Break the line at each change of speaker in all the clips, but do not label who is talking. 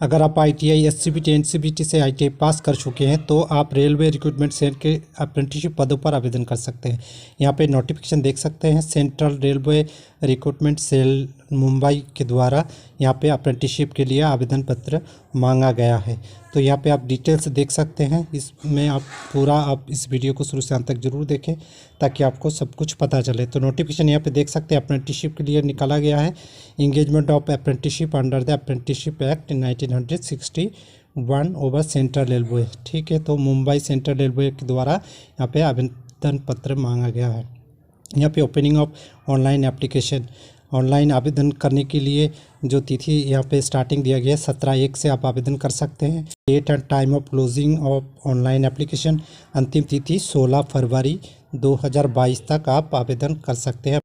अगर आप ITI SCBT NCBT से ITI पास कर चुके हैं तो आप रेलवे रिक्रूटमेंट सेल के अप्रेंटिसशिप पदों पर आवेदन कर सकते हैं। यहाँ पे नोटिफिकेशन देख सकते हैं, central railway recruitment cell Mumbai के द्वारा यहाँ पे अप्रेंटिसशिप के लिए आवेदन पत्र मांगा गया है। तो यहाँ पे आप डिटेल्स देख सकते हैं। इसमें आप इस वीडियो को शुरू से अंत तक जरूर देखें ताकि आपको सब कुछ पता चले। तो नोटिफिकेशन यहाँ पे देख सकते हैं, अप्रेंटिसशिप के लिए निकाला गया है। Engagement of apprenticeship under the apprenticeship act 1961 over central railway. ठीक है, तो मुंबई सेंट्रल रेलवे के द्वारा यहाँ पे आवेदन पत्र मांगा गया है। यहाँ पे opening of online application, online आवेदन करने के लिए जो तिथि यहाँ पे स्टार्टिंग दिया गया है 17/1 से आप आवेदन कर सकते हैं। Date and time of closing of online application, अंतिम तिथि 16 फरवरी 2022 तक आप आवेदन कर सकते हैं।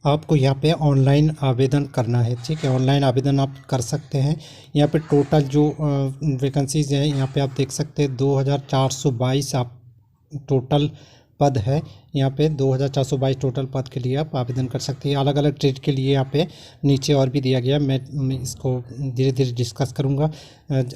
आपको यहाँ पे ऑनलाइन आवेदन करना है। ठीक है, ऑनलाइन आवेदन आप कर सकते हैं। यहाँ पे टोटल जो वैकेंसीज हैं यहाँ पे आप देख सकते हैं 2422 आप टोटल पद है। यहाँ पे 2422 टोटल पद के लिए आप आवेदन कर सकते हैं। अलग अलग ट्रेड के लिए यहाँ पे नीचे और भी दिया गया, मैं इसको धीरे धीरे डिस्कस करूँगा।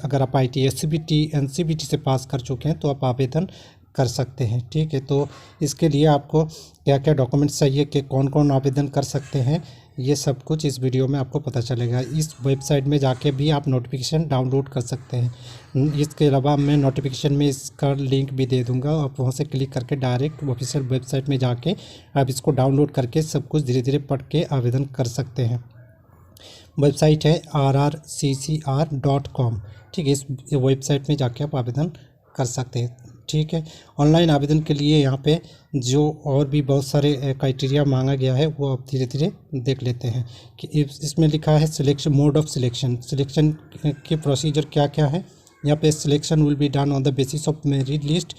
अगर आप ITI SCBT NCBT से पास कर चुके हैं तो आप आवेदन कर सकते हैं। ठीक है, तो इसके लिए आपको क्या क्या डॉक्यूमेंट्स चाहिए कि कौन कौन आवेदन कर सकते हैं, ये सब कुछ इस वीडियो में आपको पता चलेगा। इस वेबसाइट में जाके भी आप नोटिफिकेशन डाउनलोड कर सकते हैं। इसके अलावा मैं नोटिफिकेशन में इसका लिंक भी दे दूंगा, आप वहाँ से क्लिक करके डायरेक्ट ऑफिशियल वेबसाइट में जाके आप इसको डाउनलोड करके सब कुछ धीरे धीरे पढ़ के आवेदन कर सकते हैं। वेबसाइट है rrccr.com। ठीक है, इस वेबसाइट में जाके आप आवेदन कर सकते हैं। ठीक है, ऑनलाइन आवेदन के लिए यहाँ पे जो और भी बहुत सारे क्राइटेरिया मांगा गया है वो आप धीरे धीरे देख लेते हैं कि इसमें लिखा है सिलेक्शन मोड ऑफ सिलेक्शन के प्रोसीजर क्या क्या है। यहाँ पे selection will be done on the basis of merit list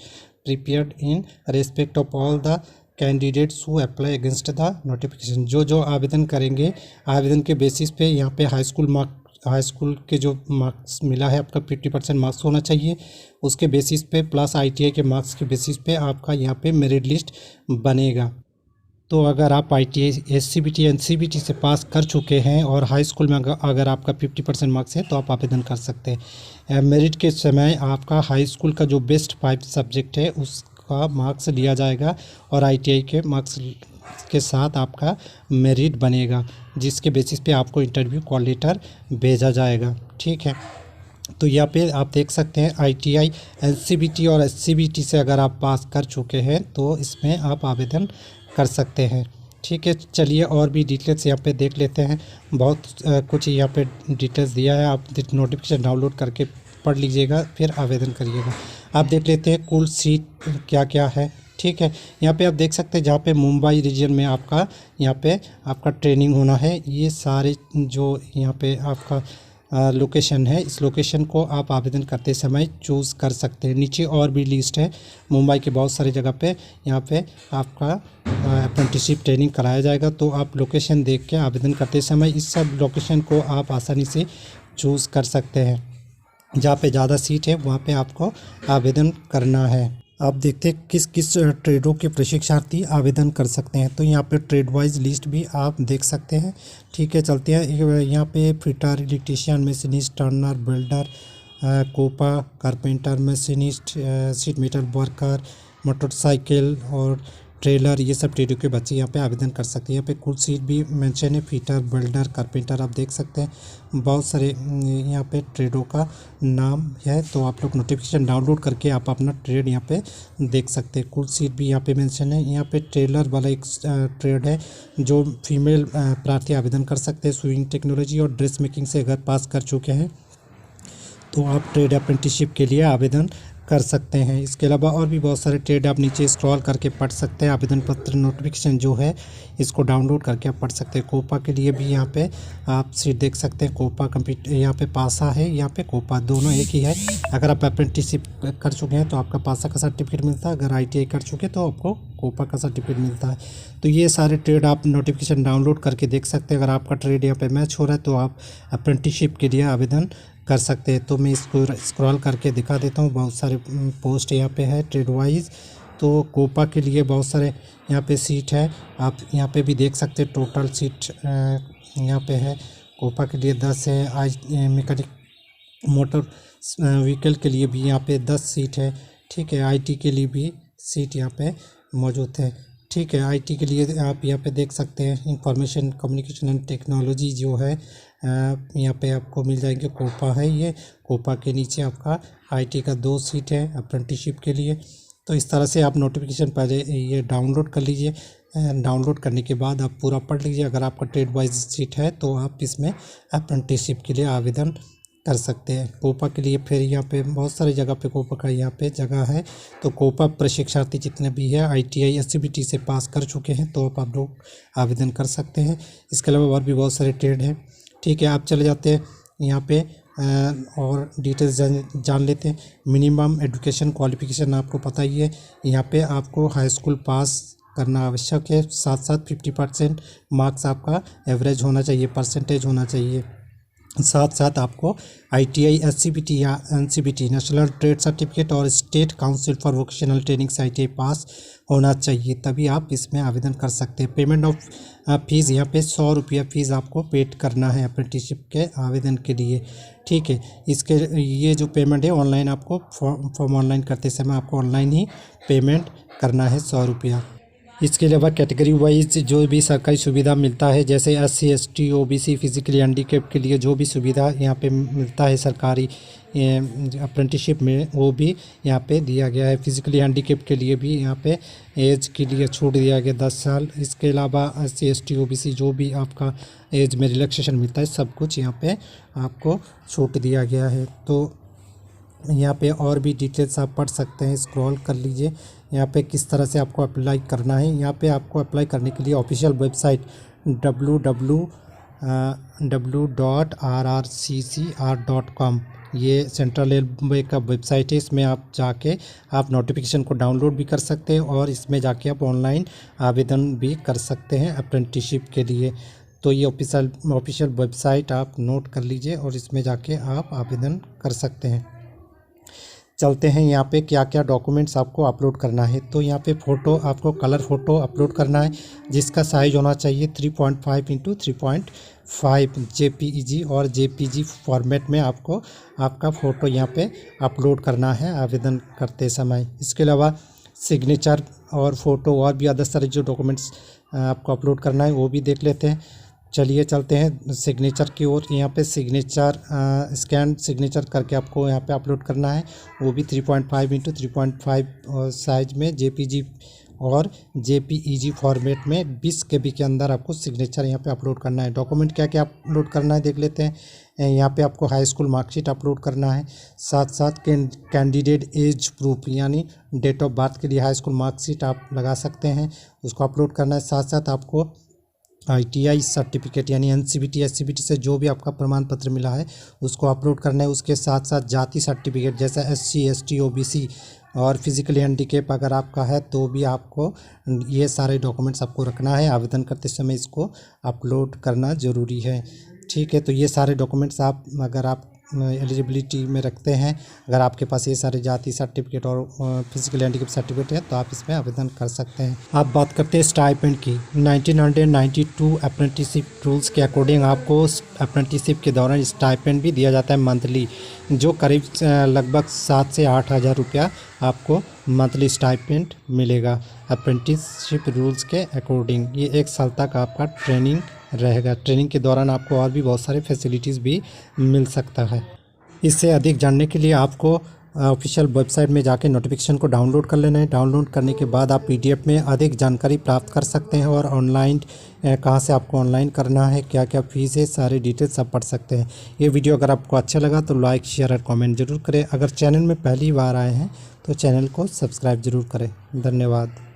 prepared in respect of all the candidates who apply against the notification. जो आवेदन करेंगे आवेदन के बेसिस पे यहाँ पे हाई स्कूल के जो मार्क्स मिला है आपका 50% मार्क्स होना चाहिए, उसके बेसिस पे प्लस ITI के मार्क्स के बेसिस पे आपका यहाँ पे मेरिट लिस्ट बनेगा। तो अगर आप ITI SCBT NCBT से पास कर चुके हैं और हाई स्कूल में अगर आपका 50% मार्क्स है तो आप आवेदन कर सकते हैं। मेरिट के समय आपका हाई स्कूल का जो बेस्ट 5 सब्जेक्ट है उसका मार्क्स लिया जाएगा और ITI के मार्क्स के साथ आपका मेरिट बनेगा, जिसके बेसिस पे आपको इंटरव्यू कॉल लेटर भेजा जाएगा। ठीक है, तो यहाँ पे आप देख सकते हैं ITI NCBT और SCBT से अगर आप पास कर चुके हैं तो इसमें आप आवेदन कर सकते हैं। ठीक है, चलिए और भी डिटेल्स यहाँ पे देख लेते हैं। बहुत कुछ यहाँ पे डिटेल्स दिया है, आप नोटिफिकेशन डाउनलोड करके पढ़ लीजिएगा फिर आवेदन करिएगा। आप देख लेते हैं कुल सीट क्या क्या है। ठीक है, यहाँ पे आप देख सकते हैं जहाँ पे मुंबई रीजन में यहाँ पे आपका ट्रेनिंग होना है, ये सारे जो यहाँ पे आपका लोकेशन है, इस लोकेशन को आप आवेदन करते समय चूज़ कर सकते हैं। नीचे और भी लिस्ट है मुंबई के बहुत सारी जगह पे यहाँ पे आपका अप्रेंटिसशिप ट्रेनिंग कराया जाएगा। तो आप लोकेशन देख के आवेदन करते समय इस सब लोकेशन को आप आसानी से चूज़ कर सकते हैं। जहाँ पे ज़्यादा सीट है वहाँ पे आपको आवेदन करना है। आप देखते हैं किस किस ट्रेडों के प्रशिक्षार्थी आवेदन कर सकते हैं। तो यहाँ पे ट्रेड वाइज लिस्ट भी आप देख सकते हैं। ठीक है, चलते हैं। यहाँ पे fitter, electrician, machinist, turner, builder, COPA, carpenter, machinist, sheet metal worker, motorcycle और ट्रेलर, ये सब ट्रेडों के बच्चे यहाँ पे आवेदन कर सकते हैं। यहाँ पे कुल सीट भी मेंशन है, फिटर, बिल्डर, कारपेंटर, आप देख सकते हैं बहुत सारे यहाँ पे ट्रेडों का नाम है। तो आप लोग नोटिफिकेशन डाउनलोड करके आप अपना ट्रेड यहाँ पे देख सकते हैं। कुल सीट भी यहाँ पे मेंशन है। यहाँ पे ट्रेलर वाला एक ट्रेड है जो फीमेल प्रार्थी आवेदन कर सकते हैं। स्विंग टेक्नोलॉजी और ड्रेस मेकिंग से अगर पास कर चुके हैं तो आप ट्रेड अप्रेंटिसशिप के लिए आवेदन कर सकते हैं। इसके अलावा और भी बहुत सारे ट्रेड आप नीचे स्क्रॉल करके पढ़ सकते हैं। आवेदन पत्र नोटिफिकेशन जो है इसको डाउनलोड करके आप पढ़ सकते हैं। कोपा के लिए भी यहाँ पे आप सीट देख सकते हैं। कोपा कंप्यूटर, यहाँ पे पासा है, यहाँ पे कोपा, दोनों एक ही है। अगर आप अप्रेंटिसशिप कर चुके हैं तो आपका पासा का सर्टिफिकेट मिलता है, अगर ITI कर चुके तो आपको कोपा का सर्टिफिकेट मिलता है। तो ये सारे ट्रेड आप नोटिफिकेशन डाउनलोड करके देख सकते हैं। अगर आपका ट्रेड यहाँ पे मैच हो रहा है तो आप अप्रेंटिसशिप के लिए आवेदन कर सकते हैं। तो मैं इसको स्क्रॉल करके दिखा देता हूँ। बहुत सारे पोस्ट यहाँ पे है ट्रेड वाइज। तो कोपा के लिए बहुत सारे यहाँ पे सीट है, आप यहाँ पे भी देख सकते हैं। टोटल सीट यहाँ पे है। कोपा के लिए 10 है। आज मैकेनिक मोटर व्हीकल के लिए भी यहाँ पे 10 सीट है। ठीक है, आईटी के लिए भी सीट यहाँ पे मौजूद है। ठीक है, आईटी के लिए आप यहाँ पे देख सकते हैं इंफॉर्मेशन कम्युनिकेशन एंड टेक्नोलॉजी जो है यहाँ पे आपको मिल जाएंगे। कोपा है, ये कोपा के नीचे आपका आईटी का 2 सीट है अप्रेंटिसशिप के लिए। तो इस तरह से आप नोटिफिकेशन पहले ये डाउनलोड कर लीजिए। डाउनलोड करने के बाद आप पूरा पढ़ लीजिए। अगर आपका ट्रेड वाइज सीट है तो आप इसमें अप्रेंटिसशिप के लिए आवेदन कर सकते हैं। कोपा के लिए फिर यहाँ पे बहुत सारी जगह पे कोपा का यहाँ पे जगह है। तो कोपा प्रशिक्षार्थी जितने भी है आईटीआई एससीबीटी से पास कर चुके हैं तो आप लोग आवेदन कर सकते हैं। इसके अलावा और भी बहुत सारे ट्रेड हैं। ठीक है, आप चले जाते हैं यहाँ पे और डिटेल्स जान लेते हैं। मिनिमम एजुकेशन क्वालिफिकेशन आपको पता ही है, यहाँ पे आपको हाई स्कूल पास करना आवश्यक है। साथ साथ 50% मार्क्स आपका एवरेज होना चाहिए, परसेंटेज होना चाहिए। साथ साथ आपको आईटीआई एससीबीटी या एनसीबीटी नेशनल ट्रेड सर्टिफिकेट और state council for vocational training से आईटीआई पास होना चाहिए, तभी आप इसमें आवेदन कर सकते हैं। पेमेंट ऑफ फीस यहाँ पे 100 रुपया फ़ीस आपको पेड करना है अप्रेंटिसशिप के आवेदन के लिए। ठीक है, इसके ये जो पेमेंट है ऑनलाइन आपको फॉर्म ऑनलाइन करते समय आपको ऑनलाइन ही पेमेंट करना है 100 रुपया। इसके अलावा कैटेगरी वाइज जो भी सरकारी सुविधा मिलता है, जैसे SC ST OBC physically handicap के लिए जो भी सुविधा यहाँ पे मिलता है सरकारी अप्रेंटिसशिप में, वो भी यहाँ पे दिया गया है। फिजिकली हैंडीकैप के लिए भी यहाँ पे एज के लिए छूट दिया गया 10 साल। इसके अलावा एससी एसटी ओबीसी जो भी आपका एज में रिलैक्सेशन मिलता है सब कुछ यहाँ पे आपको छूट दिया गया है। तो यहाँ पे और भी डिटेल्स आप पढ़ सकते हैं, स्क्रॉल कर लीजिए। यहाँ पे किस तरह से आपको अप्लाई करना है, यहाँ पे आपको अप्लाई करने के लिए ऑफिशियल वेबसाइट www.rrccr.com ये सेंट्रल रेलवे का वेबसाइट है। इसमें आप जाके आप नोटिफिकेशन को डाउनलोड भी कर सकते हैं और इसमें जाके आप ऑनलाइन आवेदन भी कर सकते हैं अप्रेंटिसशिप के लिए। तो ये ऑफिशियल वेबसाइट आप नोट कर लीजिए और इसमें जाके आप आवेदन कर सकते हैं। चलते हैं यहाँ पे क्या क्या डॉक्यूमेंट्स आपको अपलोड करना है। तो यहाँ पे फ़ोटो आपको कलर फ़ोटो अपलोड करना है, जिसका साइज़ होना चाहिए 3.5 × 3.5 JPEG और JPG फॉर्मेट में आपको आपका फ़ोटो यहाँ पे अपलोड करना है आवेदन करते समय। इसके अलावा सिग्नेचर और फ़ोटो और भी अदर सारे जो डॉक्यूमेंट्स आपको अपलोड करना है वो भी देख लेते हैं। चलिए चलते हैं सिग्नेचर की ओर। यहाँ पे सिग्नेचर स्कैन सिग्नेचर करके आपको यहाँ पे अपलोड करना है, वो भी 3.5 × 3.5 साइज में JPG और JPEG फॉर्मेट में 20 KB के अंदर आपको सिग्नेचर यहाँ पे अपलोड करना है। डॉक्यूमेंट क्या क्या अपलोड करना है देख लेते हैं। यहाँ पे आपको हाई स्कूल मार्कशीट अपलोड करना है, साथ साथ कैंडिडेट एज प्रूफ यानी डेट ऑफ बर्थ के लिए हाई स्कूल मार्कशीट आप लगा सकते हैं, उसको अपलोड करना है। साथ साथ आपको आईटीआई सर्टिफिकेट यानी एनसीबीटी एससीबीटी से जो भी आपका प्रमाण पत्र मिला है उसको अपलोड करना है। उसके साथ साथ जाति सर्टिफिकेट जैसा एससी एसटी ओबीसी और फिजिकली हैंडीकैप अगर आपका है तो भी आपको ये सारे डॉक्यूमेंट्स आपको रखना है। आवेदन करते समय इसको अपलोड करना ज़रूरी है। ठीक है, तो ये सारे डॉक्यूमेंट्स आप अगर आप एलिजिबिलिटी में रखते हैं, अगर आपके पास ये सारे जाति सर्टिफिकेट और फिजिकल हैंडीकैप सर्टिफिकेट है तो आप इसमें आवेदन कर सकते हैं। आप बात करते हैं स्टाइपेंड की। 1992 अप्रेंटिसशिप रूल्स के अकॉर्डिंग आपको अप्रेंटिसशिप के दौरान स्टाइपेंड भी दिया जाता है मंथली, जो करीब लगभग 7 से 8 हज़ार रुपया आपको मंथली स्टाइपेंड मिलेगा अप्रेंटिसशिप रूल्स के अकॉर्डिंग। ये 1 साल तक आपका ट्रेनिंग रहेगा। ट्रेनिंग के दौरान आपको और भी बहुत सारे फैसिलिटीज़ भी मिल सकता है। इससे अधिक जानने के लिए आपको ऑफिशियल वेबसाइट में जाके नोटिफिकेशन को डाउनलोड कर लेना है। डाउनलोड करने के बाद आप PDF में अधिक जानकारी प्राप्त कर सकते हैं और ऑनलाइन कहाँ से आपको ऑनलाइन करना है, क्या क्या फ़ीस है, सारे डिटेल्स आप पढ़ सकते हैं। ये वीडियो अगर आपको अच्छा लगा तो लाइक शेयर और कमेंट ज़रूर करें। अगर चैनल में पहली बार आए हैं तो चैनल को सब्सक्राइब ज़रूर करें। धन्यवाद।